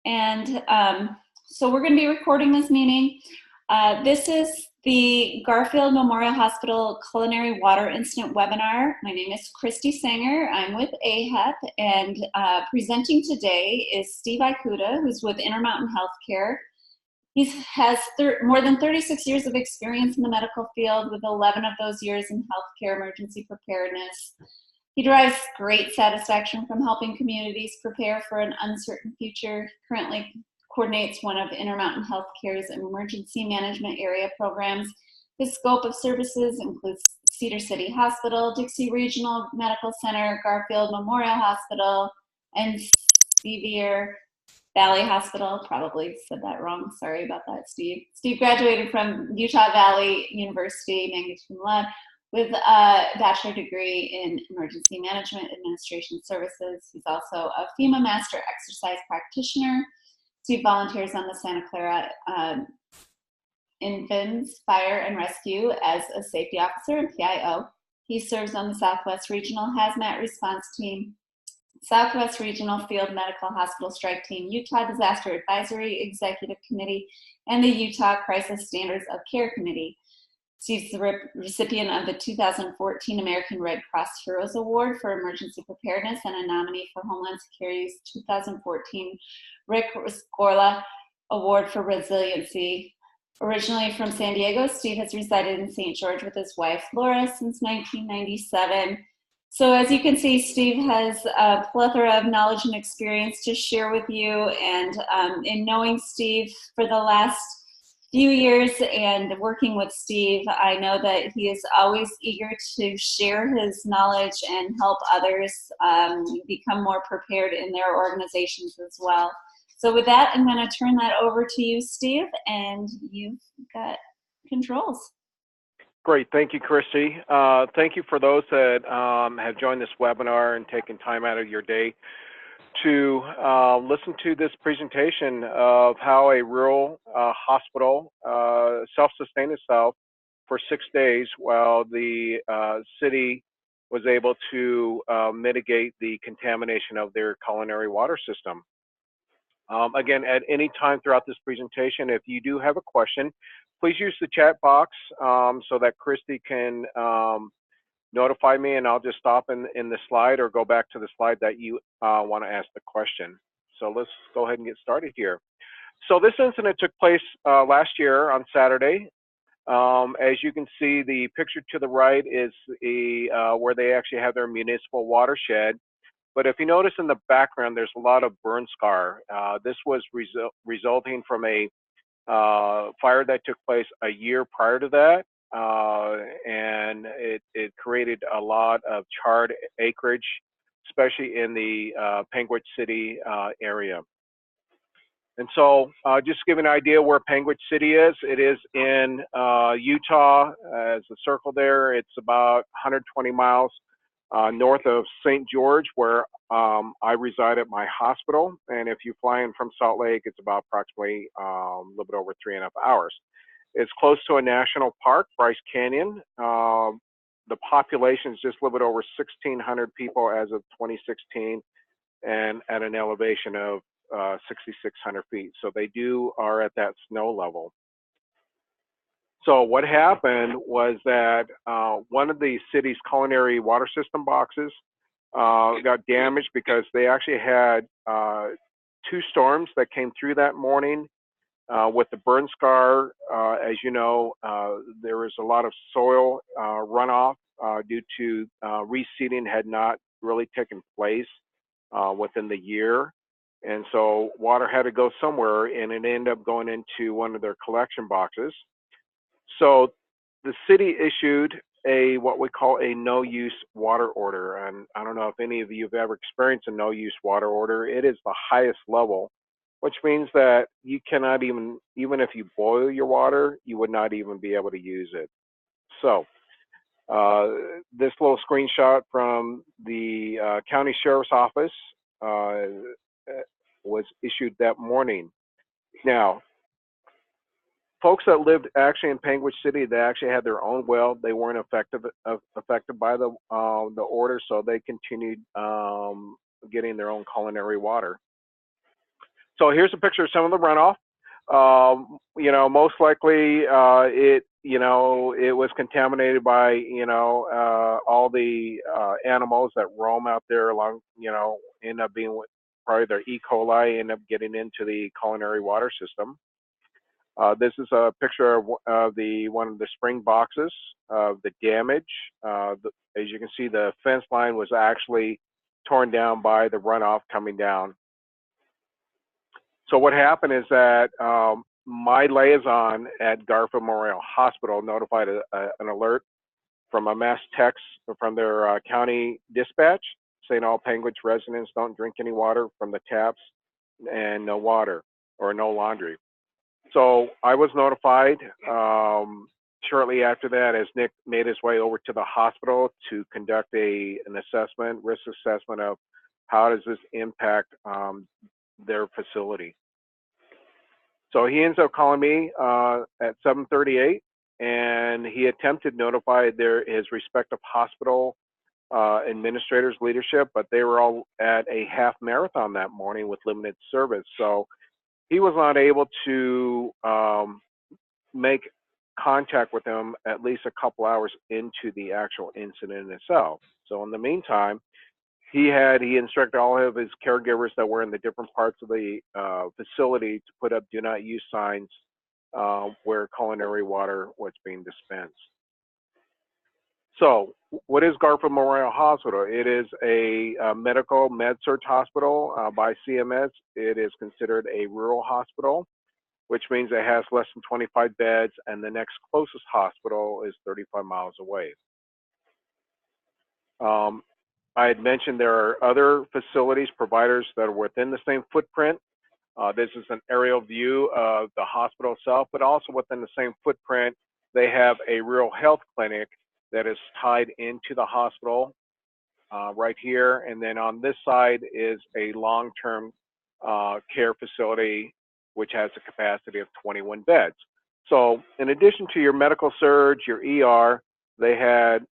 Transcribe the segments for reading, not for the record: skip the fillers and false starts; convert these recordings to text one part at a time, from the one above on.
And so we're going to be recording this meeting. This is the Garfield Memorial Hospital Culinary Water Incident webinar. My name is Christy Sanger. I'm with AHEPP, and presenting today is Steve Ikuda, who's with Intermountain Healthcare. He has more than 36 years of experience in the medical field, with 11 of those years in healthcare emergency preparedness. He derives great satisfaction from helping communities prepare for an uncertain future. Currently coordinates one of Intermountain Healthcare's emergency management area programs. His scope of services includes Cedar City Hospital, Dixie Regional Medical Center, Garfield Memorial Hospital, and Sevier Valley Hospital. Probably said that wrong. Sorry about that, Steve. Steve graduated from Utah Valley University, magna cum laude, with a bachelor degree in emergency management administration services. He's also a FEMA master exercise practitioner. Steve volunteers on the Santa Clara Invens Fire and Rescue as a safety officer and PIO. He serves on the Southwest Regional Hazmat Response Team, Southwest Regional Field Medical Hospital Strike Team, Utah Disaster Advisory Executive Committee, and the Utah Crisis Standards of Care Committee. Steve's the recipient of the 2014 American Red Cross Heroes Award for Emergency Preparedness and a nominee for Homeland Security's 2014 Rick Scorla Award for Resiliency. Originally from San Diego, Steve has resided in St. George with his wife, Laura, since 1997. So as you can see, Steve has a plethora of knowledge and experience to share with you. And in knowing Steve for the last few years and working with Steve, I know that he is always eager to share his knowledge and help others become more prepared in their organizations as well. So with that, I'm going to turn that over to you, Steve, and you've got controls. Great. Thank you, Christy. Thank you for those that have joined this webinar and taken time out of your day to listen to this presentation of how a rural hospital self-sustained itself for 6 days while the city was able to mitigate the contamination of their culinary water system. Again, at any time throughout this presentation, if you do have a question, please use the chat box so that Christy can notify me, and I'll just stop in the slide or go back to the slide that you want to ask the question. So let's go ahead and get started here. So this incident took place last year on Saturday. As you can see, the picture to the right is where they actually have their municipal watershed. But if you notice in the background, there's a lot of burn scar. This was resulting from a fire that took place a year prior to that. And it created a lot of charred acreage, especially in the Panguitch City area. And so just to give an idea where Panguitch City is, it is in Utah, as the circle there. It's about 120 miles north of St. George, where I reside at my hospital. And if you fly in from Salt Lake, it's about approximately a little bit over 3.5 hours. It's close to a national park, Bryce Canyon. The population is just a little bit over 1,600 people as of 2016, and at an elevation of 6,600 feet. So they are at that snow level. So what happened was that one of the city's culinary water system boxes got damaged because they actually had 2 storms that came through that morning. With the burn scar, as you know, there was a lot of soil runoff due to reseeding had not really taken place within the year. And so water had to go somewhere, and it ended up going into one of their collection boxes. So the city issued what we call a no-use water order. And I don't know if any of you have ever experienced a no-use water order. It is the highest level, which means that you cannot even if you boil your water, you would not even be able to use it. So this little screenshot from the county sheriff's office was issued that morning. Now, folks that lived actually in Panguitch City, they actually had their own well. They weren't affected by the order, so they continued getting their own culinary water. So here's a picture of some of the runoff. Most likely it was contaminated by all the animals that roam out there along, end up being probably their E. coli, end up getting into the culinary water system. This is a picture of one of the spring boxes of the damage. As you can see, the fence line was actually torn down by the runoff coming down. So what happened is that my liaison at Garfield Memorial Hospital notified an alert from a mass text from their county dispatch saying all Penguich residents don't drink any water from the taps and no water or no laundry. So I was notified shortly after that as Nick made his way over to the hospital to conduct an risk assessment of how does this impact their facility. So he ends up calling me at 7:38, and he attempted to notify his respective hospital administrators, leadership, but they were all at a half marathon that morning with limited service. So he was not able to make contact with them at least a couple hours into the actual incident itself. So in the meantime, he instructed all of his caregivers that were in the different parts of the facility to put up do not use signs where culinary water was being dispensed. So what is Garfield Memorial Hospital? It is a medical med-surg hospital by CMS. It is considered a rural hospital, which means it has less than 25 beds, and the next closest hospital is 35 miles away. I had mentioned there are other facilities, providers that are within the same footprint. This is an aerial view of the hospital itself, but also within the same footprint, they have a rural health clinic that is tied into the hospital right here. And then on this side is a long-term care facility, which has a capacity of 21 beds. So in addition to your medical surge, your ER, they had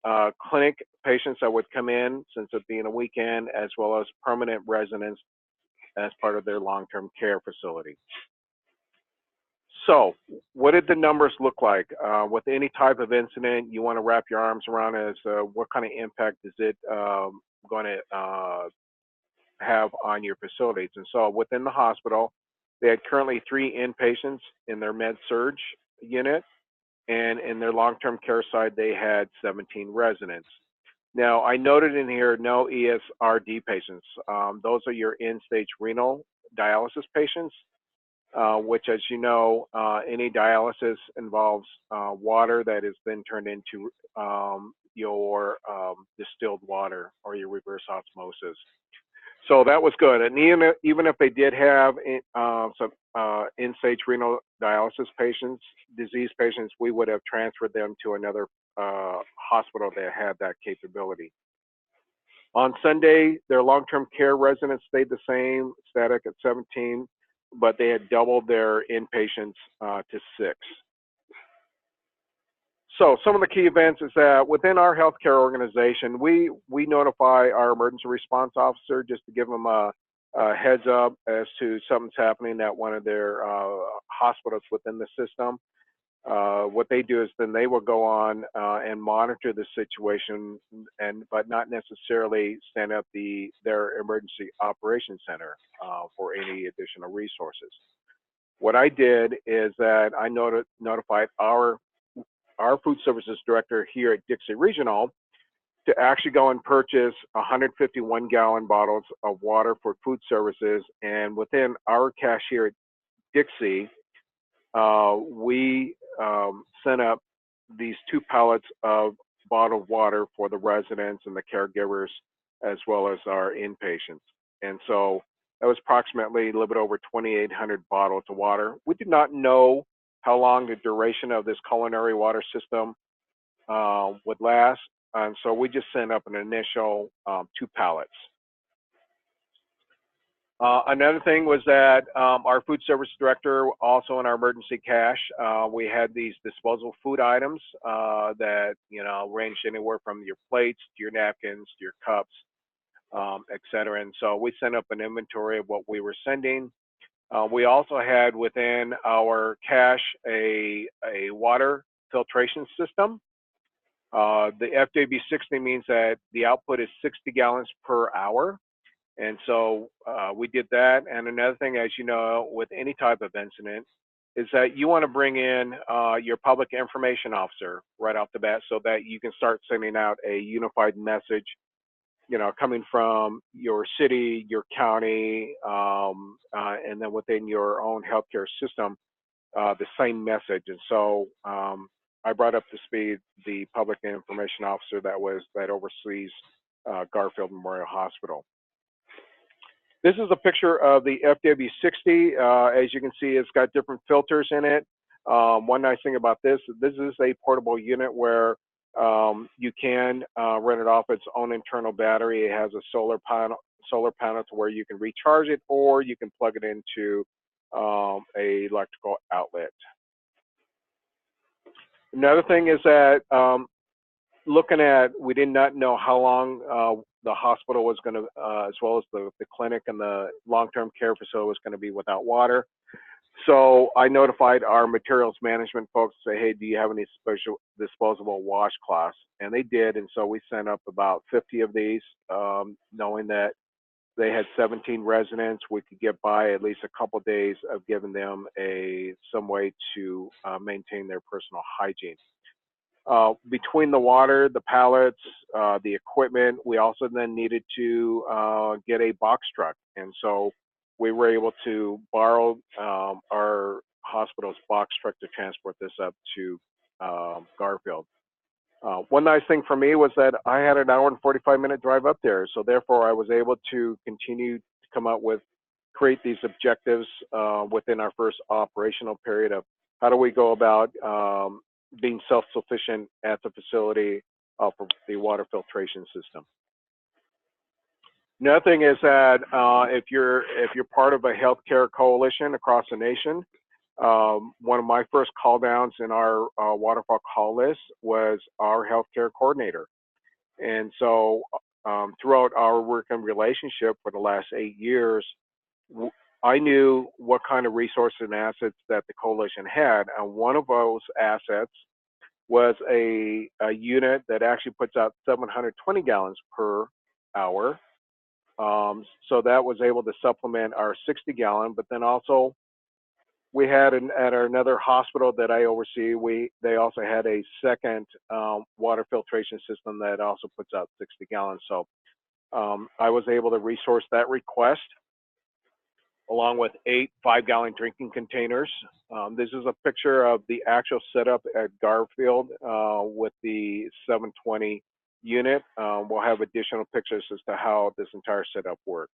clinic patients that would come in, since it being a weekend, as well as permanent residents as part of their long-term care facility. So what did the numbers look like? With any type of incident, you want to wrap your arms around as what kind of impact is it going to have on your facilities? And so within the hospital, they had currently 3 inpatients in their med-surg unit, and in their long-term care side, they had 17 residents. Now, I noted in here no ESRD patients. Those are your end-stage renal dialysis patients, which, as you know, any dialysis involves water that has been turned into your distilled water or your reverse osmosis. So that was good. And even if they did have some end-stage renal dialysis patients, disease patients, we would have transferred them to another hospital that had that capability. On Sunday, their long-term care residents stayed the same, static at 17, but they had doubled their inpatients to 6. So some of the key events is that within our healthcare organization, we notify our emergency response officer just to give them a heads up as to something's happening at one of their hospitals within the system. What they do is then they will go on and monitor the situation, but not necessarily stand up their emergency operations center for any additional resources. What I did is that I notified our food services director here at Dixie Regional to actually go and purchase 151-gallon bottles of water for food services. And within our cache here at Dixie, we sent up these 2 pallets of bottled water for the residents and the caregivers, as well as our inpatients. And so that was approximately a little bit over 2,800 bottles of water. We did not know how long the duration of this culinary water system would last. And so we just sent up an initial 2 pallets. Another thing was that our food service director, also in our emergency cache, we had these disposable food items that ranged anywhere from your plates to your napkins to your cups, et cetera. And so we sent up an inventory of what we were sending. We also had within our cache a water filtration system. The FWB60 means that the output is 60 gallons per hour. And so we did that. And another thing, as you know, with any type of incident, is that you want to bring in your public information officer right off the bat so that you can start sending out a unified message, you know, coming from your city, your county, and then within your own healthcare system, the same message. And so I brought up to speed the public information officer that oversees Garfield Memorial Hospital. This is a picture of the FW60. As you can see, it's got different filters in it. One nice thing about this is a portable unit where you can run it off its own internal battery. It has a solar panel to where you can recharge it, or you can plug it into a electrical outlet. Another thing is that we did not know how long the hospital was going to, as well as the clinic and the long-term care facility was going to be without water. So I notified our materials management folks to say, hey, do you have any special disposable washcloths? And they did, and so we sent up about 50 of these, knowing that they had 17 residents. We could get by at least a couple of days of giving them some way to maintain their personal hygiene. Between the water, the pallets, the equipment, we also then needed to get a box truck. And so we were able to borrow our hospital's box truck to transport this up to Garfield. One nice thing for me was that I had an hour and 45-minute drive up there. So therefore, I was able to continue to come up with, create these objectives within our first operational period of how do we go about being self-sufficient at the facility for the water filtration system. Another thing is that if you're part of a healthcare coalition across the nation, one of my first call downs in our waterfall call list was our healthcare coordinator. And so throughout our working relationship for the last 8 years, I knew what kind of resources and assets that the coalition had, and one of those assets was a unit that actually puts out 720 gallons per hour. So that was able to supplement our 60 gallon, but then also we had at another hospital that I oversee, they also had a second water filtration system that also puts out 60 gallons. So I was able to resource that request along with 8 5-gallon drinking containers. This is a picture of the actual setup at Garfield with the 720 unit. We'll have additional pictures as to how this entire setup worked.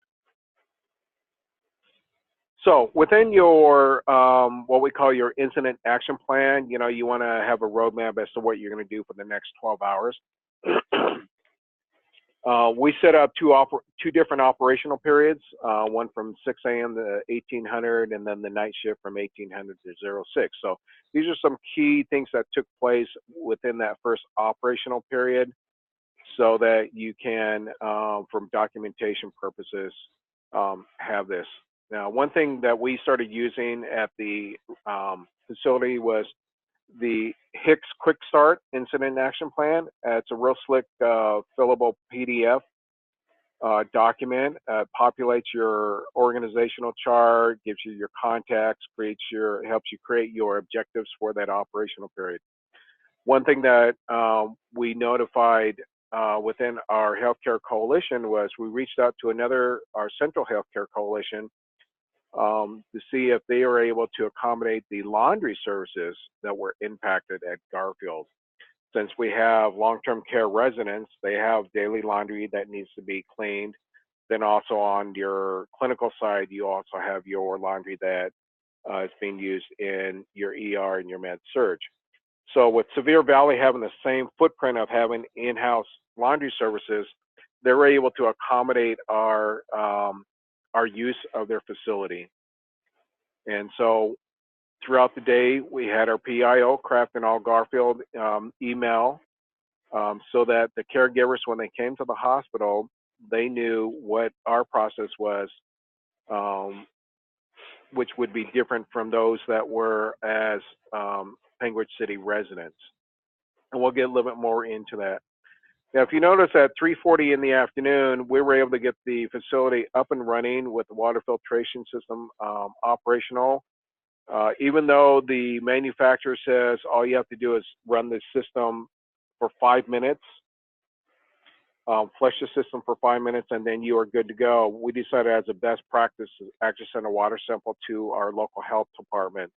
So within your, what we call your incident action plan, you know, you want to have a roadmap as to what you're going to do for the next 12 hours. We set up two different operational periods, one from 6 a.m. to 1800, and then the night shift from 1800 to 06. So these are some key things that took place within that first operational period so that you can, from documentation purposes, have this. Now, one thing that we started using at the facility was the Hicks Quick Start Incident Action Plan. It's a real slick, fillable PDF document. Populates your organizational chart, gives you your contacts, helps you create your objectives for that operational period. One thing that we notified within our healthcare coalition was we reached out to our central healthcare coalition to see if they were able to accommodate the laundry services that were impacted at Garfield. Since we have long-term care residents, they have daily laundry that needs to be cleaned. Then also on your clinical side, you also have your laundry that is being used in your ER and your med surg. So with Sevier Valley having the same footprint of having in-house laundry services, they were able to accommodate our use of their facility. And so throughout the day, we had our PIO craft an all Garfield email so that the caregivers, when they came to the hospital, they knew what our process was which would be different from those that were as Penguin City residents. And we'll get a little bit more into that. Now, if you notice at 3:40 in the afternoon, we were able to get the facility up and running with the water filtration system operational. Even though the manufacturer says all you have to do is run the system for 5 minutes, flush the system for 5 minutes, and then you are good to go. We decided as a best practice to actually send a water sample to our local health department.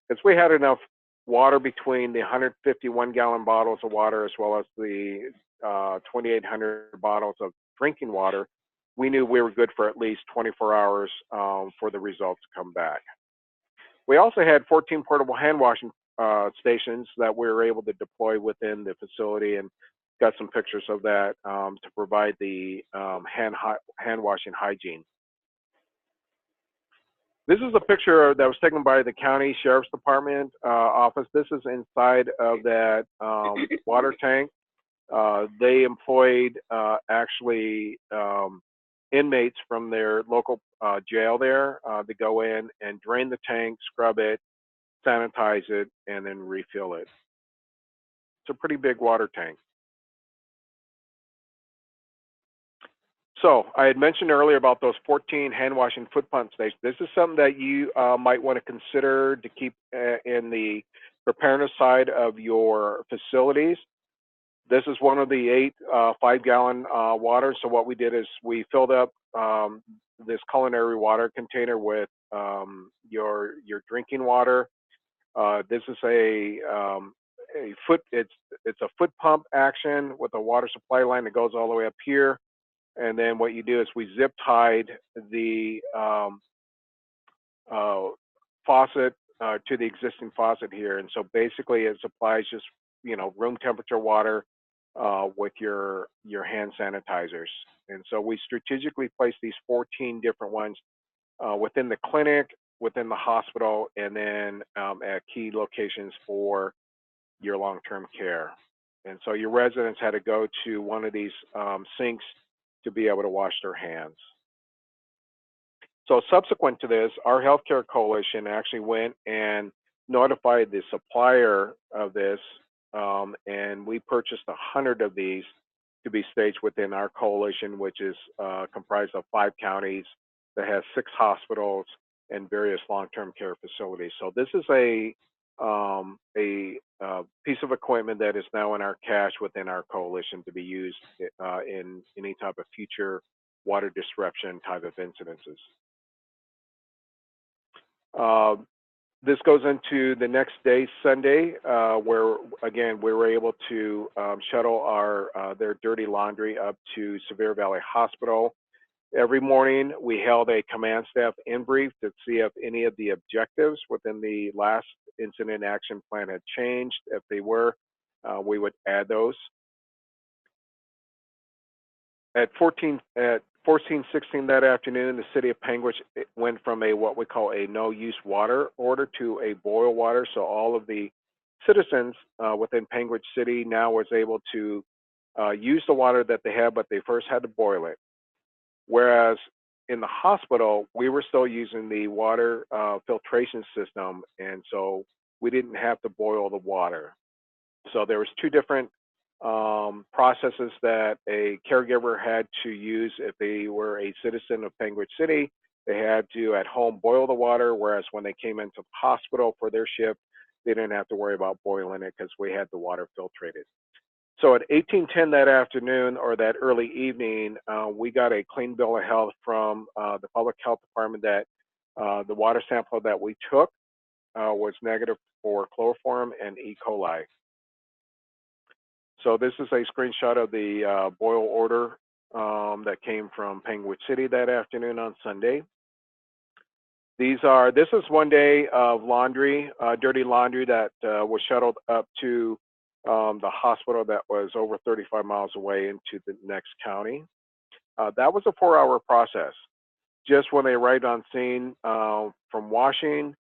Because we had enough water between the 151-gallon bottles of water as well as the 2,800 bottles of drinking water, we knew we were good for at least 24 hours for the results to come back. We also had 14 portable hand washing stations that we were able to deploy within the facility, and got some pictures of that to provide the hand washing hygiene. This is a picture that was taken by the county sheriff's department office. This is inside of that water tank. They employed actually inmates from their local jail there to go in and drain the tank, scrub it, sanitize it, and then refill it. It's a pretty big water tank. So I had mentioned earlier about those 14 hand washing foot pump stations. This is something that you might want to consider to keep in the preparedness side of your facilities. This is one of the 8 5-gallon waters. So what we did is we filled up this culinary water container with your drinking water. This is a foot pump action with a water supply line that goes all the way up here. And then what you do is we zip tied the faucet to the existing faucet here. And so basically it supplies just, room temperature water with your hand sanitizers. And so we strategically placed these 14 different ones within the clinic, within the hospital, and then at key locations for your long-term care. And so your residents had to go to one of these sinks to be able to wash their hands. So subsequent to this, our healthcare coalition actually went and notified the supplier of this, and we purchased 100 of these to be staged within our coalition, which is comprised of 5 counties that has 6 hospitals and various long-term care facilities. So this is a piece of equipment that is now in our cache within our coalition to be used in any type of future water disruption type of incidences. This goes into the next day, Sunday, where again we were able to shuttle their dirty laundry up to Sevier Valley Hospital. Every morning we held a command staff in brief to see if any of the objectives within the last incident action plan had changed. If they were, we would add those. At 14:16 that afternoon, the city of Penguin went from what we call a no-use water order to a boil water. So all of the citizens within Penguin City now was able to use the water that they had, but they first had to boil it. Whereas in the hospital, we were still using the water filtration system, and so we didn't have to boil the water. So there was 2 different processes that a caregiver had to use if they were a citizen of Penguin City. They had to at home boil the water, whereas when they came into the hospital for their shift, they didn't have to worry about boiling it because we had the water filtrated. So at 18:10 that afternoon or that early evening, we got a clean bill of health from the public health department that the water sample that we took was negative for chloroform and E. coli. So this is a screenshot of the boil order that came from Penguin City that afternoon on Sunday. This is one day of laundry, dirty laundry that was shuttled up to the hospital that was over 35 miles away into the next county. That was a 4-hour process. Just when they arrived on scene, from washing,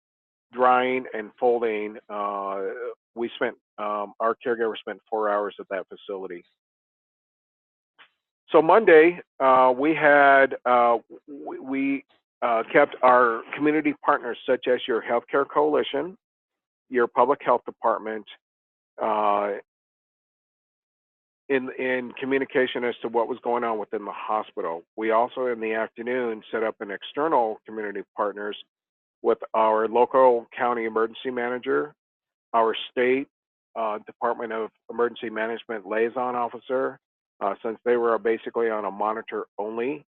drying, and folding, our caregiver spent 4 hours at that facility. So Monday, we had kept our community partners, such as your healthcare coalition, your public health department, uh, in communication as to what was going on within the hospital. We also, in the afternoon, set up an external community partners with our local county emergency manager, our state Department of Emergency Management liaison officer, since they were basically on a monitor only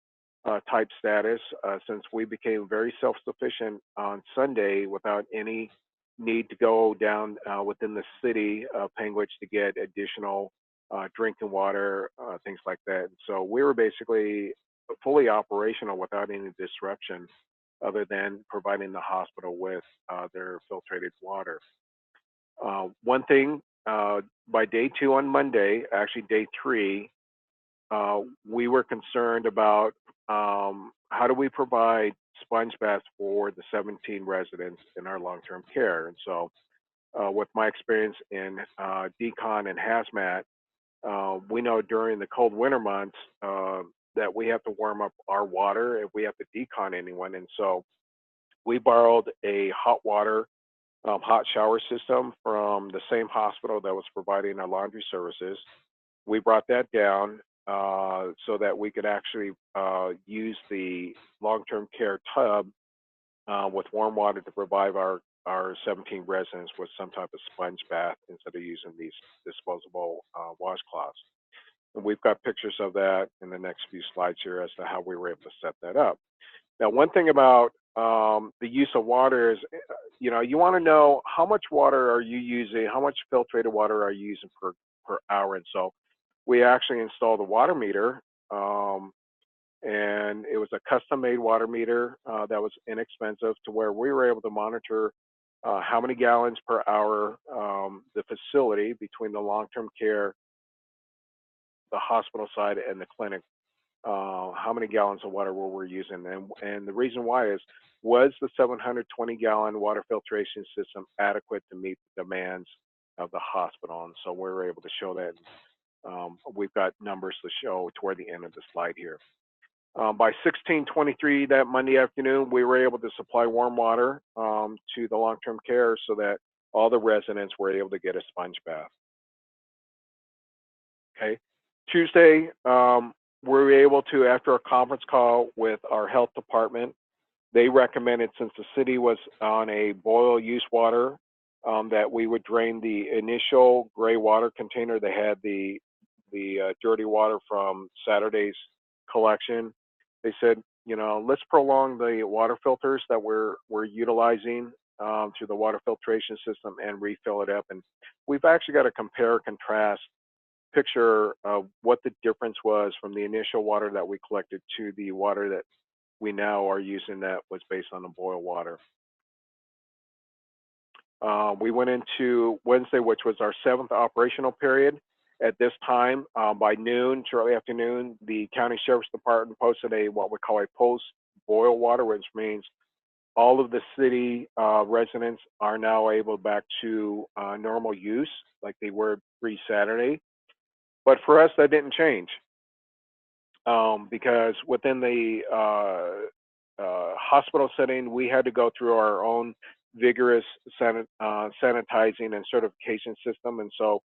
type status, since we became very self sufficient on Sunday without any need to go down within the city of Panguitch to get additional drinking water, things like that. So we were basically fully operational without any disruption other than providing the hospital with their filtrated water. One thing, by day 2 on Monday, actually day 3, we were concerned about how do we provide sponge baths for the 17 residents in our long-term care. And so, with my experience in decon and hazmat, we know during the cold winter months that we have to warm up our water if we have to decon anyone. And so, we borrowed a hot shower system from the same hospital that was providing our laundry services. We brought that down so that we could actually use the long-term care tub with warm water to provide our 17 residents with some type of sponge bath instead of using these disposable washcloths. And we've got pictures of that in the next few slides here as to how we were able to set that up. Now, one thing about the use of water is, you want to know how much water are you using, how much filtrated water are you using per hour. And so we actually installed a water meter, and it was a custom-made water meter that was inexpensive to where we were able to monitor how many gallons per hour the facility between the long-term care, the hospital side, and the clinic, how many gallons of water were we using. And the reason why is, was the 720-gallon water filtration system adequate to meet the demands of the hospital? And so we were able to show that. We've got numbers to show toward the end of the slide here. By 16:23 that Monday afternoon, we were able to supply warm water to the long-term care so that all the residents were able to get a sponge bath. Okay. Tuesday, we were able to, after a conference call with our health department, they recommended, since the city was on a boil use water, that we would drain the initial gray water container that had the dirty water from Saturday's collection. They said, let's prolong the water filters that we're utilizing through the water filtration system and refill it up. And we've actually got a compare contrast picture of what the difference was from the initial water that we collected to the water that we now are using that was based on the boil water. We went into Wednesday, which was our 7th operational period. At this time, by noon, shortly after noon, the county sheriff's department posted what we call a post-boil water, which means all of the city residents are now able back to normal use like they were pre-Saturday. But for us, that didn't change because within the hospital setting, we had to go through our own vigorous sanitizing and certification system. And so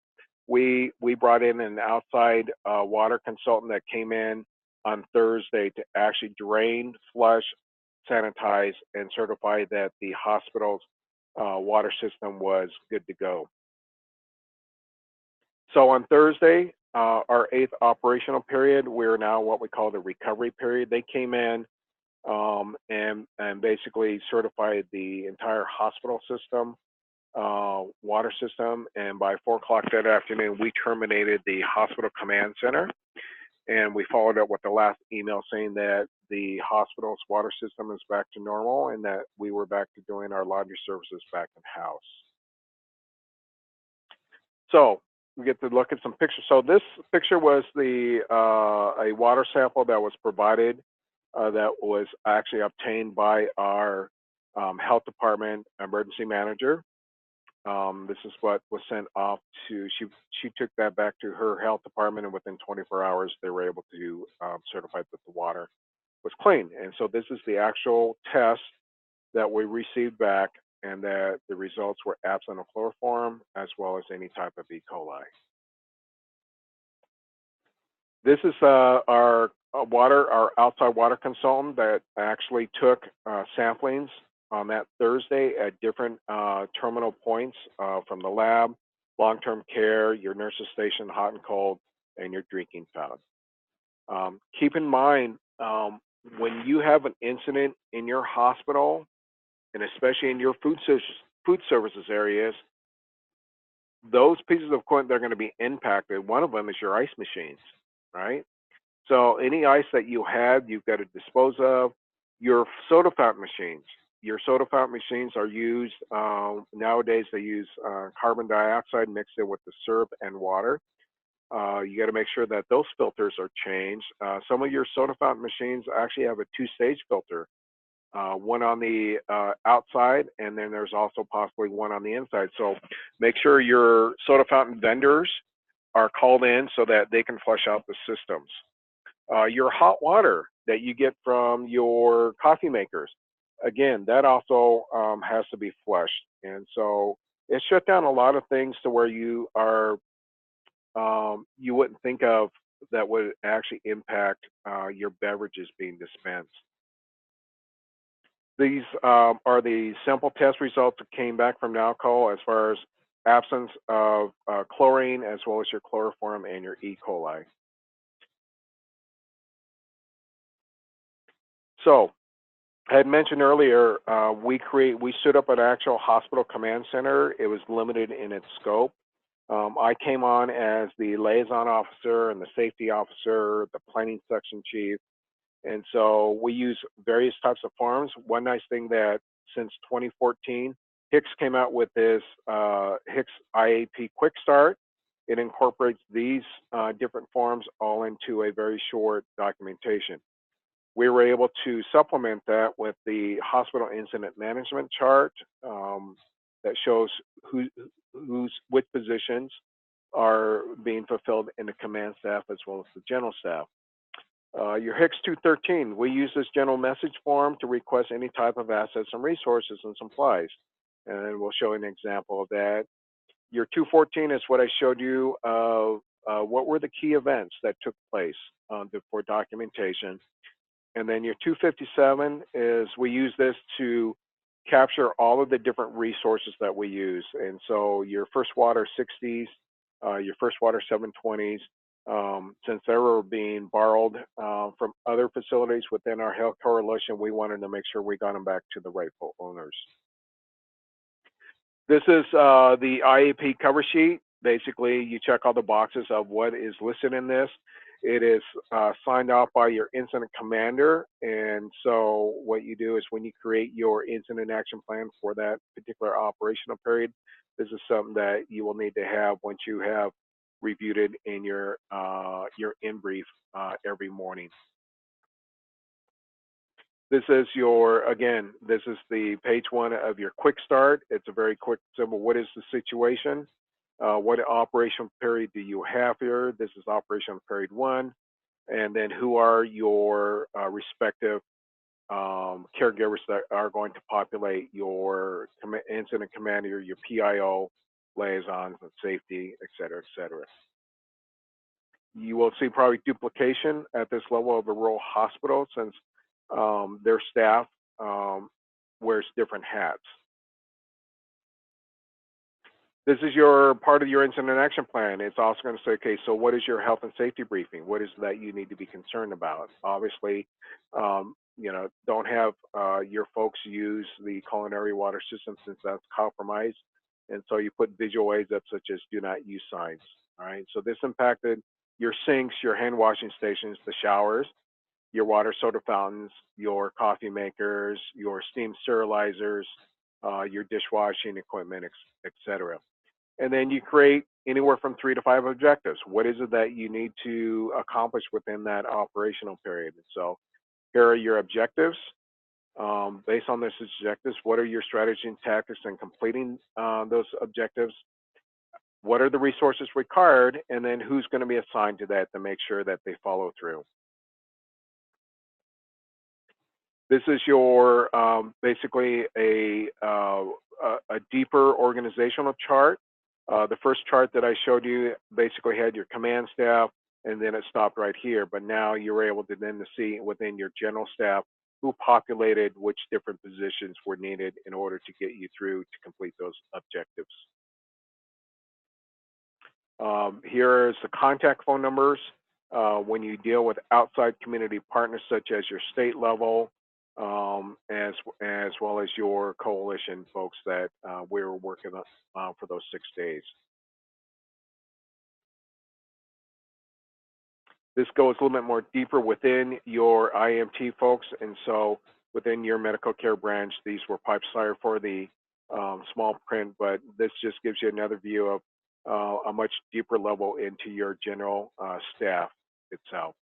we brought in an outside water consultant that came in on Thursday to actually drain, flush, sanitize, and certify that the hospital's water system was good to go. So on Thursday, our 8th operational period, we're now what we call the recovery period. They came in and basically certified the entire hospital system, water system, and by 4 o'clock that afternoon, we terminated the hospital command center, and we followed up with the last email saying that the hospital's water system is back to normal and that we were back to doing our laundry services back in house. So we get to look at some pictures. So this picture was a water sample that was provided that was actually obtained by our health department emergency manager. This is what was sent off to, she took that back to her health department, and within 24 hours, they were able to certify that the water was clean. And so this is the actual test that we received back, and that the results were absent of chloroform as well as any type of E. coli. This is our outside water consultant that actually took samplings on that Thursday at different terminal points from the lab, long-term care, your nurse's station, hot and cold, and your drinking fountain. Keep in mind, when you have an incident in your hospital, and especially in your food services areas, those pieces of equipment that are going to be impacted, one of them is your ice machines, right? So any ice that you have, you've got to dispose of. Your soda fountain machines. Your soda fountain machines are used, nowadays they use carbon dioxide mixed in with the syrup and water. You got to make sure that those filters are changed. Some of your soda fountain machines actually have a two-stage filter, one on the outside, and then there's also possibly one on the inside. So make sure your soda fountain vendors are called in so that they can flush out the systems. Your hot water that you get from your coffee makers, again, that also has to be flushed. And so it shut down a lot of things to where you are, you wouldn't think of that would actually impact your beverages being dispensed. These are the simple test results that came back from NALCO as far as absence of chlorine as well as your chloroform and your E. coli. So, I had mentioned earlier, we stood up an actual hospital command center. It was limited in its scope. I came on as the liaison officer and the safety officer, the planning section chief, and so we use various types of forms. One nice thing that since 2014, HICS came out with this HICS IAP Quick Start. It incorporates these different forms all into a very short documentation. We were able to supplement that with the hospital incident management chart that shows which positions are being fulfilled in the command staff as well as the general staff. Your HICS 213, we use this general message form to request any type of assets and resources and supplies. And we'll show an example of that. Your 214 is what I showed you of what were the key events that took place for documentation. And then your 257 is we use this to capture all of the different resources that we use. And so your first water 60s, your first water 720s, since they were being borrowed from other facilities within our health coalition, we wanted to make sure we got them back to the rightful owners. This is the IAP cover sheet. Basically, you check all the boxes of what is listed in this. It is signed off by your incident commander. And so what you do is when you create your incident action plan for that particular operational period, this is something that you will need to have once you have reviewed it in your in brief every morning. This is your, again, this is the page one of your quick start. It's a very quick, simple, what is the situation? What operational period do you have here? This is operational period one. And then who are your respective caregivers that are going to populate your incident commander, your PIO, liaisons, and safety, et cetera, et cetera. You will see probably duplication at this level of a rural hospital since their staff wears different hats. This is your part of your incident action plan. It's also going to say, okay, so what is your health and safety briefing? What is that you need to be concerned about? Obviously, you know, don't have your folks use the culinary water system since that's compromised. And so you put visual aids up such as do not use signs. All right, so this impacted your sinks, your hand washing stations, the showers, your water soda fountains, your coffee makers, your steam sterilizers, your dishwashing equipment, et cetera. And then you create anywhere from 3 to 5 objectives. What is it that you need to accomplish within that operational period? So here are your objectives. Based on those objectives, what are your strategies and tactics in completing those objectives? What are the resources required? And then who's going to be assigned to that to make sure that they follow through? This is your basically a deeper organizational chart. The first chart that I showed you basically had your command staff, and then it stopped right here. But now you're able to then see within your general staff who populated which different positions were needed in order to get you through to complete those objectives. Here is the contact phone numbers when you deal with outside community partners such as your state level, as well as your coalition folks that we're working on for those 6 days. This goes a little bit more deeper within your IMT folks, and so within your medical care branch, these were piped sorry for the small print, but this just gives you another view of a much deeper level into your general staff itself.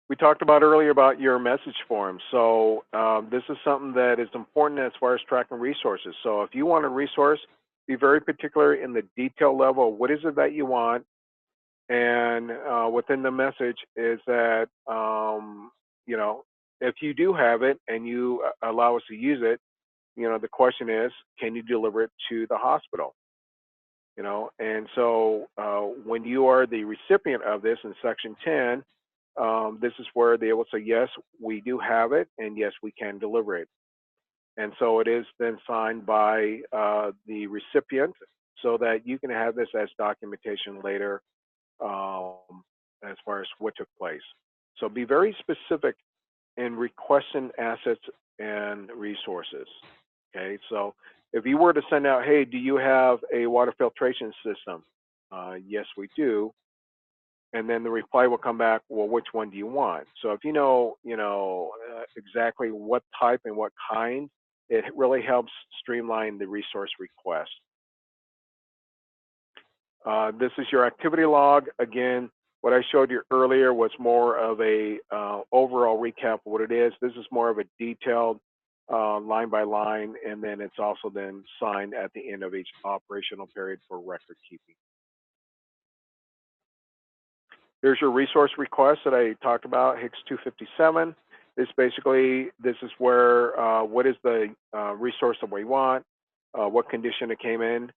We talked about earlier about your message form. So this is something that is important as far as tracking resources. So if you want a resource, be very particular in the detail level. What is it that you want? And within the message is that, you know, if you do have it and you allow us to use it, you know, the question is, can you deliver it to the hospital? You know, and so when you are the recipient of this in section 10, this is where they will say, yes, we do have it, and yes, we can deliver it. And so it is then signed by the recipient so that you can have this as documentation later as far as what took place. So be very specific in requesting assets and resources. Okay, so if you were to send out, hey, do you have a water filtration system? Yes, we do. And then the reply will come back, well, which one do you want? So if you know exactly what type and what kind, it really helps streamline the resource request. This is your activity log. Again, what I showed you earlier was more of a overall recap of what it is. This is more of a detailed line by line, and then it's also then signed at the end of each operational period for record keeping. Here's your resource request that I talked about, HICS 257. This is where, what is the resource that we want, what condition it came in.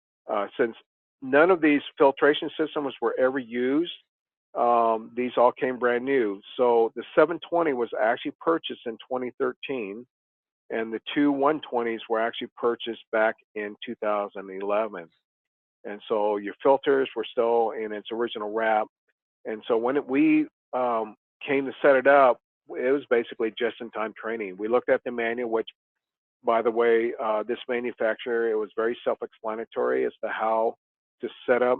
Since none of these filtration systems were ever used, these all came brand new. So the 720 was actually purchased in 2013, and the two 120s were actually purchased back in 2011. And so your filters were still in its original wrap. And so when we came to set it up, it was basically just-in-time training. We looked at the manual, which, by the way, this manufacturer, it was very self-explanatory as to how to set up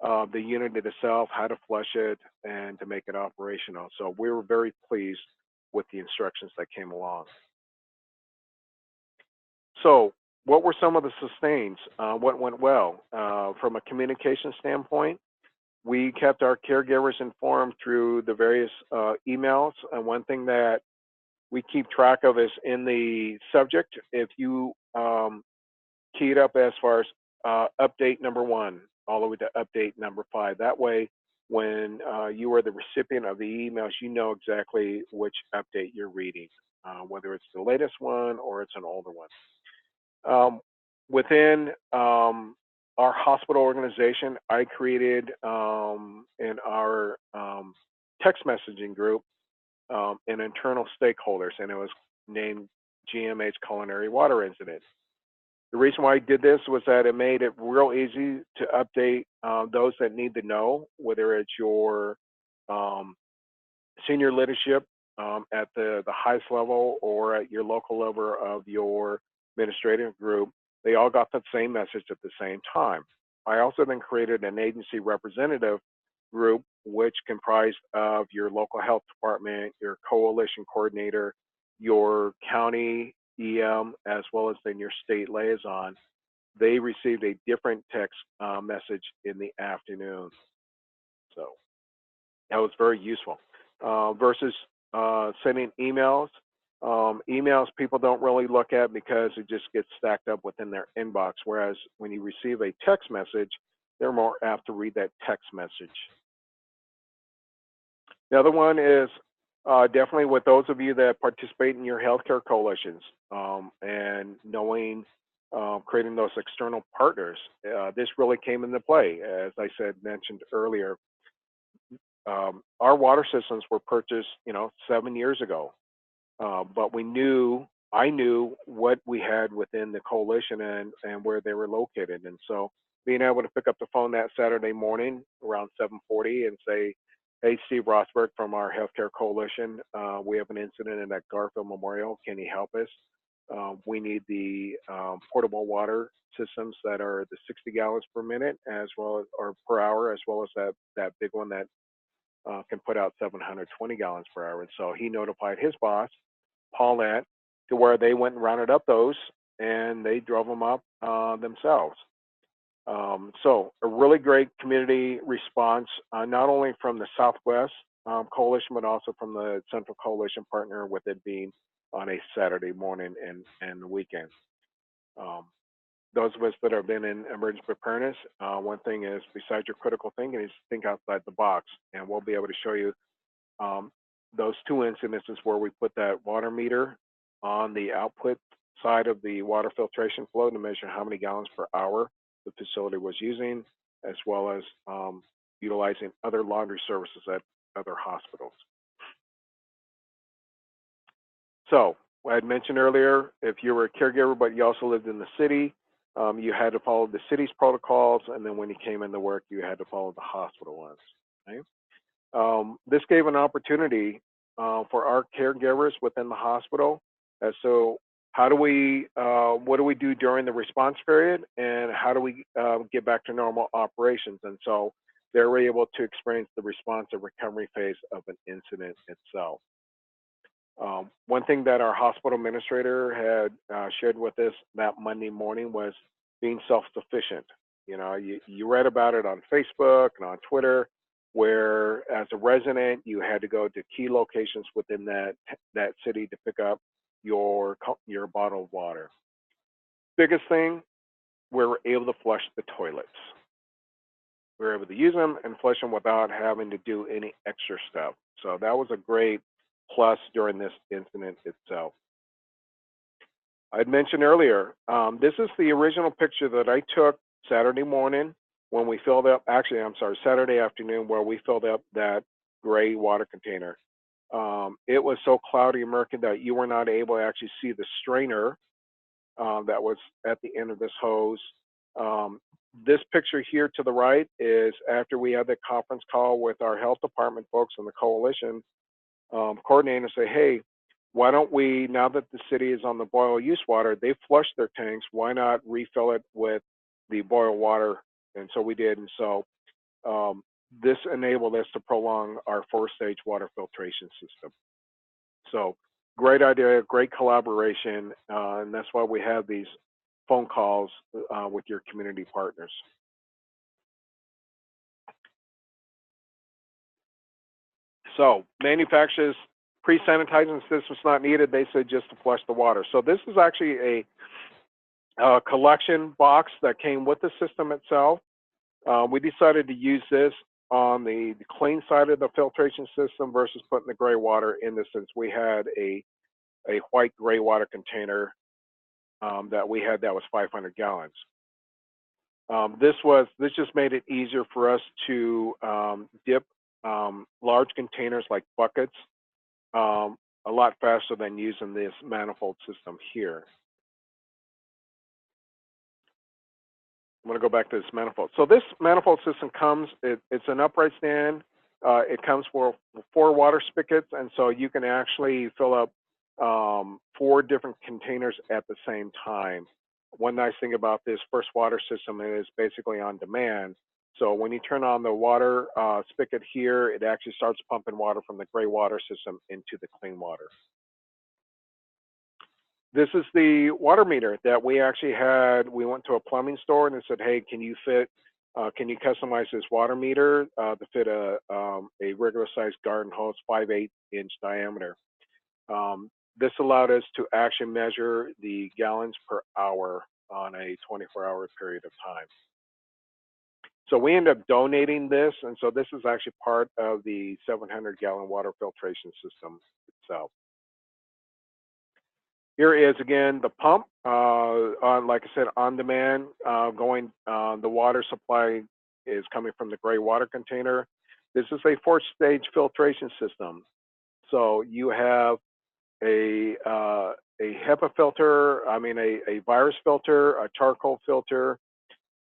the unit itself, how to flush it, and to make it operational. So we were very pleased with the instructions that came along. So what were some of the sustains? What went well? From a communication standpoint, we kept our caregivers informed through the various emails. And one thing that we keep track of is in the subject, if you key it up as far as update number 1 all the way to update number 5. That way, when you are the recipient of the emails, you know exactly which update you're reading, whether it's the latest one or it's an older one. Within our hospital organization, I created in our text messaging group an internal stakeholders, and it was named GMH Culinary Water Incident. The reason why I did this was that it made it real easy to update those that need to know, whether it's your senior leadership at the highest level or at your local level of your administrative group. They all got the same message at the same time. I also then created an agency representative group, which comprised of your local health department, your coalition coordinator, your county EM, as well as then your state liaison. They received a different text message in the afternoon. So that was very useful versus sending emails. Emails people don't really look at because it just gets stacked up within their inbox, whereas when you receive a text message, they're more apt to read that text message. The other one is definitely with those of you that participate in your healthcare coalitions, and knowing, creating those external partners. This really came into play. As I mentioned earlier, our water systems were purchased, 7 years ago. But I knew what we had within the coalition and where they were located. And so being able to pick up the phone that Saturday morning around 7:40 and say, hey, Steve Rosberg from our healthcare coalition, we have an incident in that Garfield Memorial. Can you help us? We need the portable water systems that are the 60 gallons per minute as well as, or per hour, as well as that big one that can put out 720 gallons per hour. And so he notified his boss, Paulette, to where they went and rounded up those and they drove them up themselves. So a really great community response, not only from the Southwest Coalition, but also from the Central Coalition partner, with it being on a Saturday morning and the weekend. Those of us that have been in emergency preparedness, one thing is, besides your critical thinking, is think outside the box. And we'll be able to show you those two incidences where we put that water meter on the output side of the water filtration flow to measure how many gallons per hour the facility was using, as well as utilizing other laundry services at other hospitals. So I had mentioned earlier, if you were a caregiver but you also lived in the city, you had to follow the city's protocols, and then when you came into work, you had to follow the hospital ones. Okay? This gave an opportunity for our caregivers within the hospital. So how do what do we do during the response period, and how do we get back to normal operations? And so they were able to experience the response and recovery phase of an incident itself. One thing that our hospital administrator had shared with us that Monday morning was being self-sufficient. You read about it on Facebook and on Twitter, where as a resident, you had to go to key locations within that city to pick up your bottled water. Biggest thing, we were able to flush the toilets. We were able to use them and flush them without having to do any extra stuff. So that was a great plus during this incident itself. I'd mentioned earlier, this is the original picture that I took Saturday morning when we filled up, Saturday afternoon, where we filled up that gray water container. It was so cloudy and murky that you were not able to actually see the strainer that was at the end of this hose. This picture here to the right is after we had the conference call with our health department folks and the coalition coordinator, say, hey, why don't we, now that the city is on the boil use water, they flushed their tanks, why not refill it with the boil water? And so we did. And so this enabled us to prolong our 4-stage water filtration system. So great idea, great collaboration, and that's why we have these phone calls with your community partners. So manufacturers, pre-sanitizing systems not needed, they said just to flush the water. So this is actually a collection box that came with the system itself. We decided to use this on the clean side of the filtration system versus putting the gray water in this, since we had a white gray water container that we had that was 500 gallons. This just made it easier for us to dip large containers like buckets a lot faster than using this manifold system here. I'm going to go back to this manifold. So this manifold system comes, it's an upright stand. It comes for 4 water spigots, and so you can actually fill up 4 different containers at the same time. One nice thing about this first water system is basically on demand. So when you turn on the water spigot here, it actually starts pumping water from the gray water system into the clean water. This is the water meter that we actually had. We went to a plumbing store and they said, hey, can you customize this water meter to fit a regular sized garden hose, 5/8-inch diameter. This allowed us to actually measure the gallons per hour on a 24-hour period of time. So we end up donating this, and so this is actually part of the 700-gallon water filtration system itself. Here is again the pump, like I said, on demand, the water supply is coming from the gray water container. This is a 4-stage filtration system. So you have a HEPA filter, a virus filter, a charcoal filter,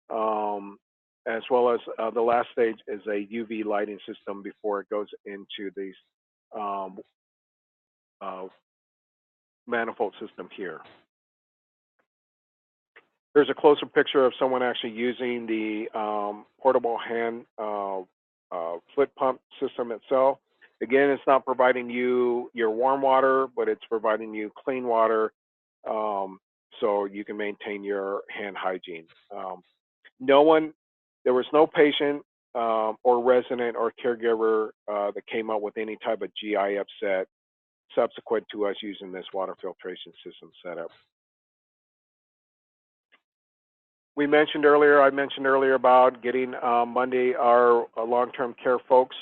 as well as the last stage is a UV lighting system before it goes into the um, uh, manifold system here. Here's a closer picture of someone actually using the portable hand foot pump system itself. Again, it's not providing you your warm water, but it's providing you clean water, so you can maintain your hand hygiene. There was no patient or resident or caregiver that came up with any type of GI upset subsequent to us using this water filtration system setup. I mentioned earlier about getting Monday our long-term care folks.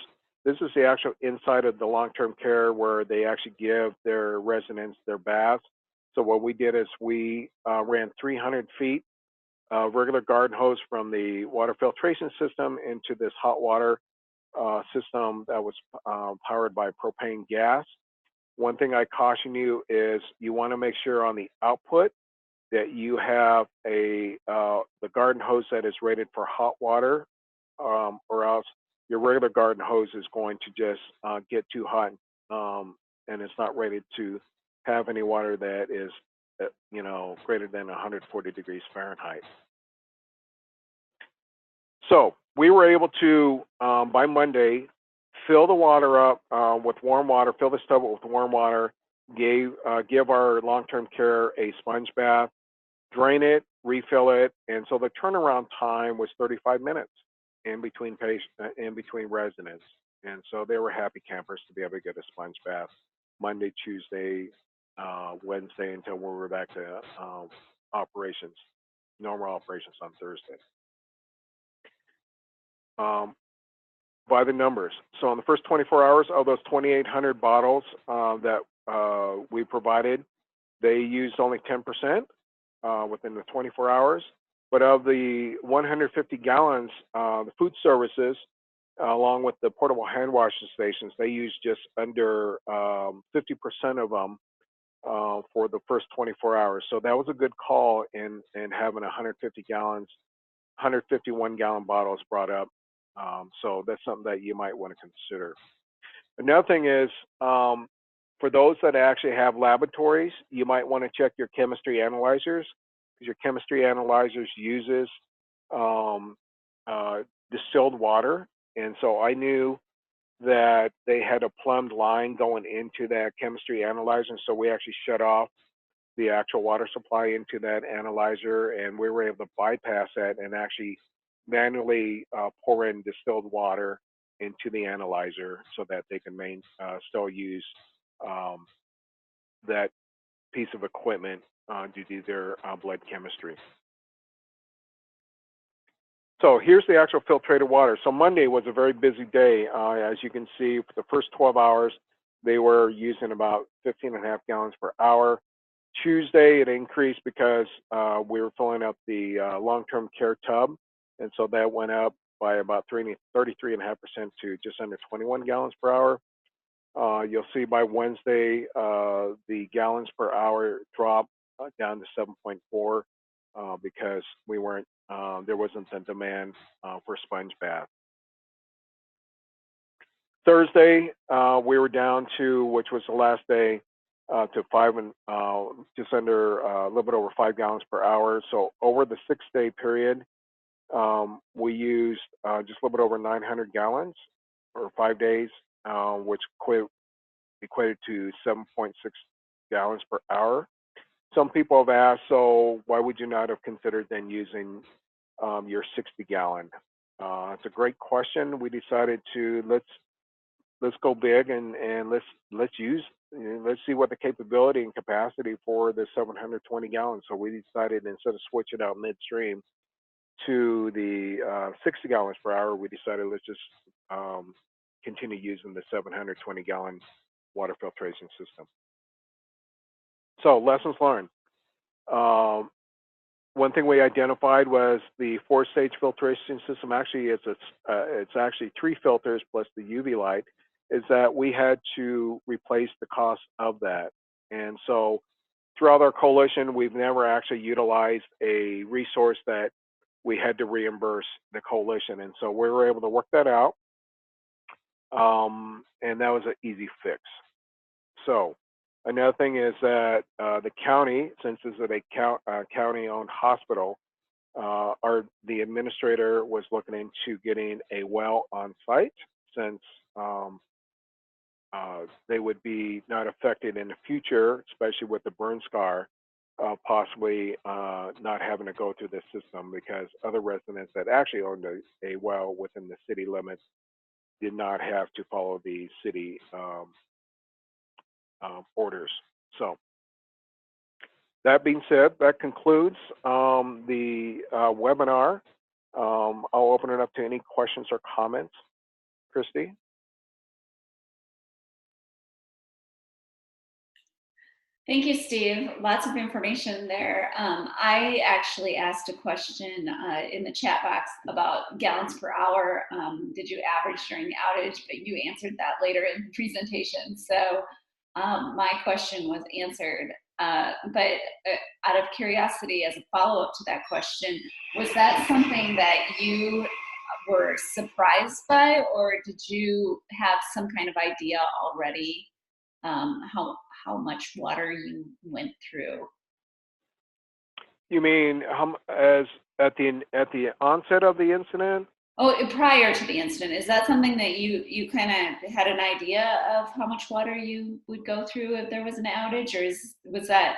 This is the actual inside of the long-term care where they actually give their residents their baths. So what we did is we ran 300 feet regular garden hose from the water filtration system into this hot water system that was powered by propane gas. One thing I caution you is you want to make sure on the output that you have the garden hose that is rated for hot water, or else your regular garden hose is going to just get too hot, and it's not rated to have any water that is, greater than 140 degrees Fahrenheit. So we were able to, by Monday, fill the water up with warm water, fill the tub with warm water, give our long-term care a sponge bath, drain it, refill it, and so the turnaround time was 35 minutes in between residents. And so they were happy campers to be able to get a sponge bath Monday, Tuesday, Wednesday until we were back to normal operations on Thursday. By the numbers. So in the first 24 hours of those 2,800 bottles that we provided, they used only 10% within the 24 hours. But of the 150 gallons, the food services, along with the portable hand washing stations, they used just under 50% of them for the first 24 hours. So that was a good call in having 151 gallon bottles brought up. So that's something that you might want to consider. Another thing is, for those that actually have laboratories, you might want to check your chemistry analyzers, because your chemistry analyzers uses distilled water. And so I knew that they had a plumbed line going into that chemistry analyzer. And so we actually shut off the actual water supply into that analyzer, and we were able to bypass that and actually manually pour in distilled water into the analyzer so that they can still use that piece of equipment to do their blood chemistry. So here's the actual filtrated water. So Monday was a very busy day. As you can see, for the first 12 hours, they were using about 15.5 gallons per hour. Tuesday, it increased because we were filling up the long-term care tub, and so that went up by about 33.5% to just under 21 gallons per hour. You'll see by Wednesday, the gallons per hour dropped down to 7.4 because there wasn't the demand for sponge bath. Thursday, we were down to, which was the last day, to just under a little bit over 5 gallons per hour. So over the 6-day period, we used just a little bit over 900 gallons for 5 days, which equated to 7.6 gallons per hour. Some people have asked, so why would you not have considered then using your 60-gallon? It's a great question. We decided to let's go big and let's see what the capability and capacity for the 720 gallons. So we decided, instead of switching out midstream, to the 60 gallons per hour, we decided let's just continue using the 720-gallon water filtration system. So lessons learned. Um, One thing we identified was the four-stage filtration system. Actually, it's actually three filters plus the UV light. Is that we had to replace the cost of that, and so throughout our coalition, we've never actually utilized a resource that we had to reimburse the coalition, and so we were able to work that out, and that was an easy fix. So another thing is that the county, since this is a county-owned hospital, the administrator was looking into getting a well on site since um, they would be not affected in the future, especially with the burn scar, possibly not having to go through this system because other residents that actually owned a well within the city limits did not have to follow the city orders. So that being said, that concludes the webinar. I'll open it up to any questions or comments. Christy? Thank you, Steve. Lots of information there. I actually asked a question in the chat box about gallons per hour. Did you average during the outage? But you answered that later in the presentation. So my question was answered. But out of curiosity, as a follow-up to that question, was that something that you were surprised by, or did you have some kind of idea already how much water you went through? You mean as at the onset of the incident? Oh, prior to the incident, is that something that you kind of had an idea of how much water you would go through if there was an outage, or was that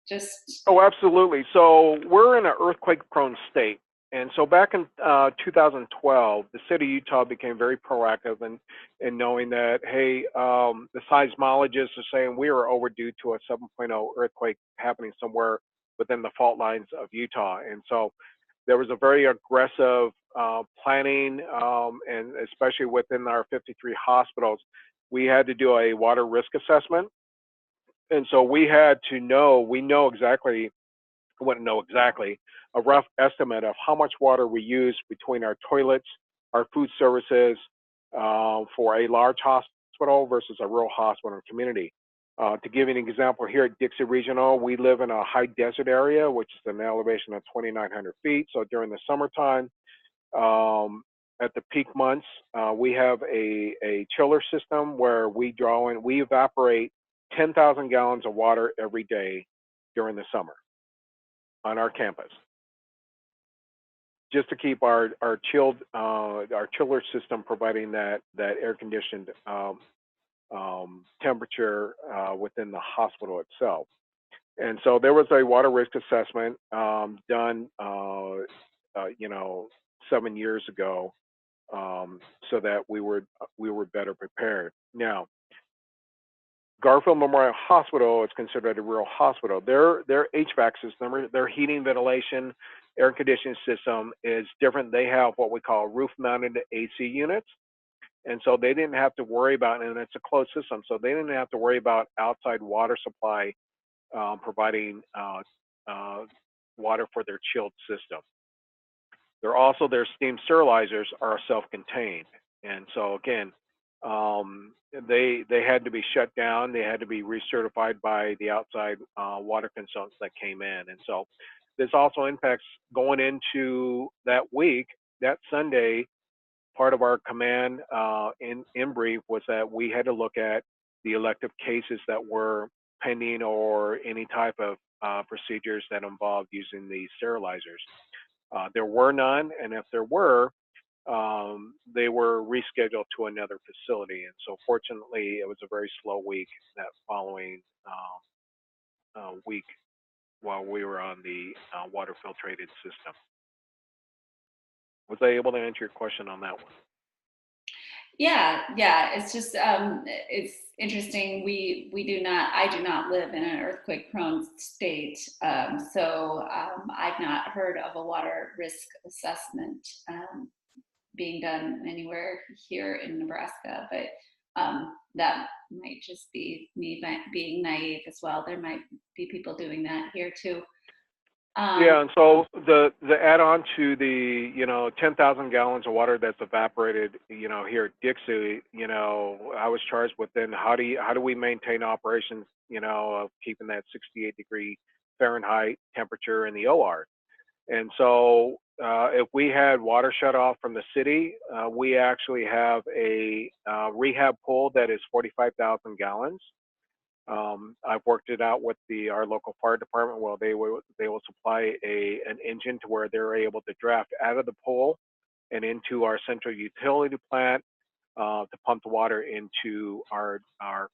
just? Oh, absolutely. So we're in an earthquake-prone state, and so back in 2012, the city of Utah became very proactive in knowing that, hey, the seismologists are saying we are overdue to a 7.0 earthquake happening somewhere within the fault lines of Utah, and so there was a very aggressive planning, and especially within our 53 hospitals, we had to do a water risk assessment. And so we had to know, we know exactly, I wouldn't know exactly, a rough estimate of how much water we use between our toilets, our food services for a large hospital versus a rural hospital and community. To give you an example, here at Dixie Regional, we live in a high desert area, which is an elevation of 2,900 feet. So during the summertime, at the peak months, we have a chiller system where we evaporate 10,000 gallons of water every day during the summer on our campus, just to keep our chiller system providing that air conditioned temperature within the hospital itself. And so there was a water risk assessment done, 7 years ago, so that we were better prepared. Now, Garfield Memorial Hospital is considered a rural hospital. Their HVAC system, their heating, ventilation, air conditioning system is different. They have what we call roof-mounted AC units, and so they didn't have to worry about, and it's a closed system, so they didn't have to worry about outside water supply providing water for their chilled system. Their steam sterilizers are self-contained, and so again, they had to be shut down. They had to be recertified by the outside water consultants that came in, and so this also impacts going into that week. That Sunday, part of our command in brief was that we had to look at the elective cases that were pending or any type of procedures that involved using the sterilizers. There were none, and if there were, they were rescheduled to another facility. And so fortunately, it was a very slow week that following week while we were on the water filtrated system. Was I able to answer your question on that one? Yeah. It's just it's interesting. I do not live in an earthquake-prone state, so I've not heard of a water risk assessment being done anywhere here in Nebraska. But that might just be me being naive as well. There might be people doing that here too. Yeah, and so the add-on to the 10,000 gallons of water that's evaporated here at Dixie, I was charged with then how do we maintain operations of keeping that 68-degree Fahrenheit temperature in the OR. And so if we had water shut off from the city, we actually have a rehab pool that is 45,000 gallons. I've worked it out with our local fire department. Well, they will supply an engine to where they're able to draft out of the pool and into our central utility plant to pump the water into our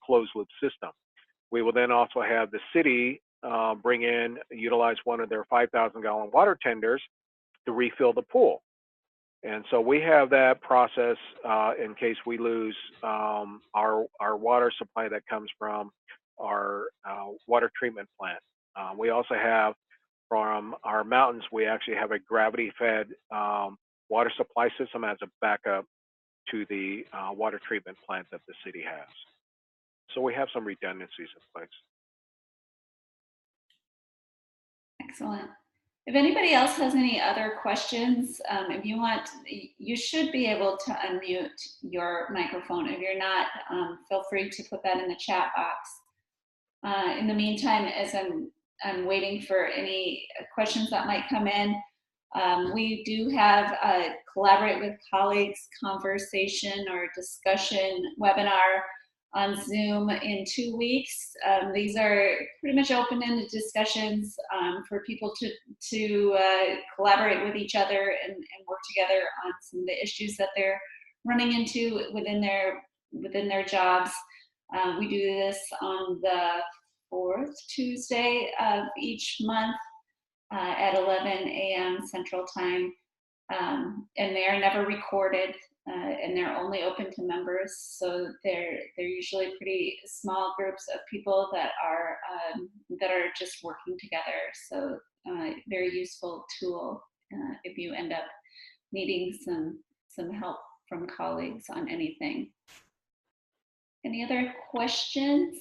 closed loop system. We will then also have the city utilize one of their 5,000 gallon water tenders to refill the pool. And so we have that process in case we lose our water supply that comes from our water treatment plant. We also have from our mountains, we actually have a gravity-fed water supply system as a backup to the water treatment plant that the city has. So we have some redundancies in place. Excellent. If anybody else has any other questions, if you want, you should be able to unmute your microphone. If you're not, feel free to put that in the chat box. In the meantime, as I'm waiting for any questions that might come in, we do have a Collaborate with Colleagues conversation or discussion webinar on Zoom in 2 weeks. These are pretty much open-ended discussions for people to collaborate with each other and work together on some of the issues that they're running into within their jobs. We do this on the 4th Tuesday of each month at 11 a.m. Central Time, and they are never recorded. And they're only open to members, so they're usually pretty small groups of people that are just working together. So very useful tool if you end up needing some help from colleagues on anything. Any other questions?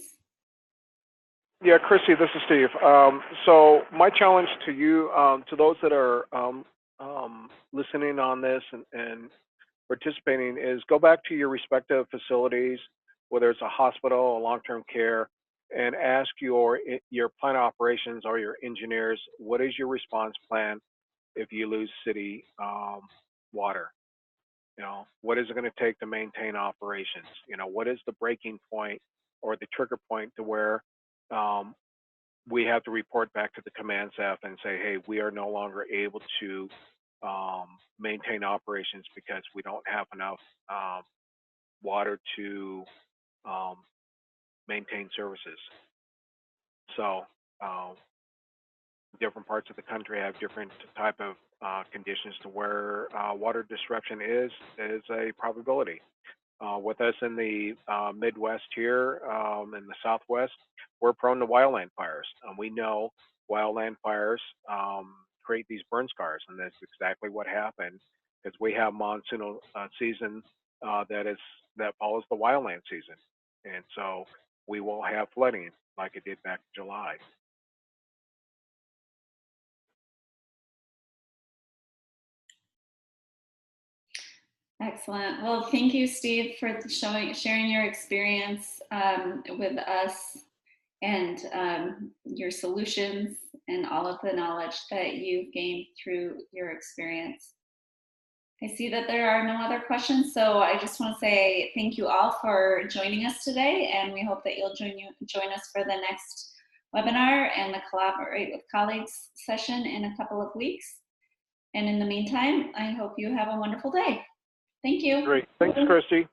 Yeah, Chrissy, this is Steve. So my challenge to you, to those that are listening on this and participating, is go back to your respective facilities, whether it's a hospital, a long-term care, and ask your plant operations or your engineers, what is your response plan if you lose city water? What is it going to take to maintain operations? What is the breaking point or the trigger point to where we have to report back to the command staff and say, hey, we are no longer able to maintain operations because we don't have enough water to maintain services. So different parts of the country have different type of conditions to where water disruption is a probability. With us in the Midwest here, in the Southwest, we're prone to wildland fires. We know wildland fires create these burn scars, and that's exactly what happened because we have monsoonal season that follows the wildland season, and so we will have flooding like it did back in July. Excellent. Well, thank you, Steve, for sharing your experience with us and your solutions and all of the knowledge that you've gained through your experience. I see that there are no other questions, so I just want to say thank you all for joining us today, and we hope that you'll join us for the next webinar and the Collaborate with Colleagues session in a couple of weeks. And in the meantime, I hope you have a wonderful day. Thank you. Great. Thanks, Christy.